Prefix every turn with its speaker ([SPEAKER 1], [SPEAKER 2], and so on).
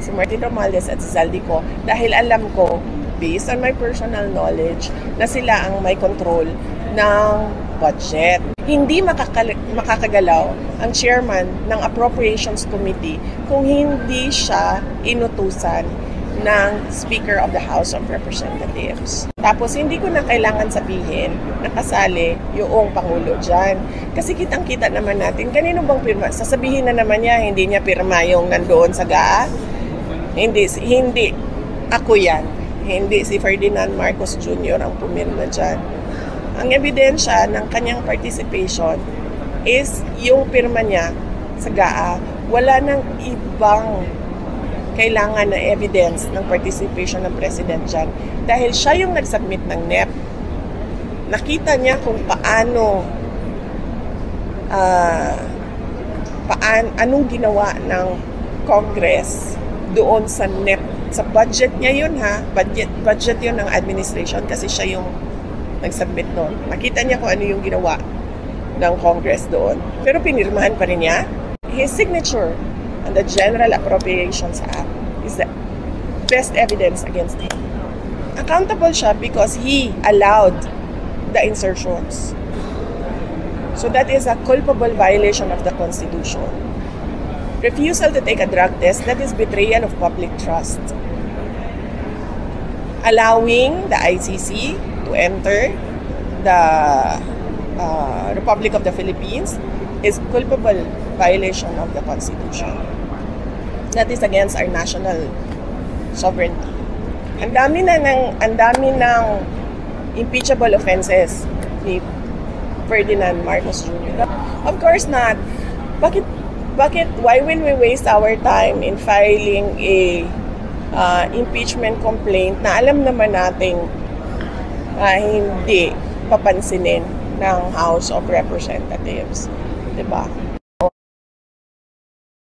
[SPEAKER 1] si Martin Romualdez at si Zaldico dahil alam ko, based on my personal knowledge, na sila ang may control ng budget. Hindi makakagalaw ang chairman ng Appropriations Committee kung hindi siya inutusan ng Speaker of the House of Representatives. Tapos hindi ko na kailangan sabihin na kasali yung Pangulo dyan. Kasi kitang-kita naman natin, kanino bang pirma? Sasabihin na naman niya, hindi niya pirma yung nandoon sa GAA. Hindi. Ako yan. Hindi si Ferdinand Marcos Jr. ang pumirma dyan. Ang ebidensya ng kanyang participation is yung pirma niya sa GAA. Wala nang ibang kailangan na evidence ng participation ng President dyan. Dahil siya yung nag-submit ng NEP. Nakita niya kung anong ginawa ng Congress doon sa NEP. Sa budget niya yun ha. Budget yun ng administration kasi siya yung nag-submit noon. Nakita niya kung ano yung ginawa ng Congress doon. Pero pinirmahan pa rin niya. His signature on the General Appropriations Act is the best evidence against him. Accountable siya because he allowed the insertions. So that is a culpable violation of the Constitution. Refusal to take a drug test, that is betrayal of public trust. Allowing the ICC to enter the Republic of the Philippines is culpable violation of the Constitution. That is against our national sovereignty. Ang dami ng impeachable offenses ni Ferdinand Marcos Jr. Of course not. Why will we waste our time in filing a impeachment complaint na alam naman nating hindi papansinin ng House of Representatives, 'di ba?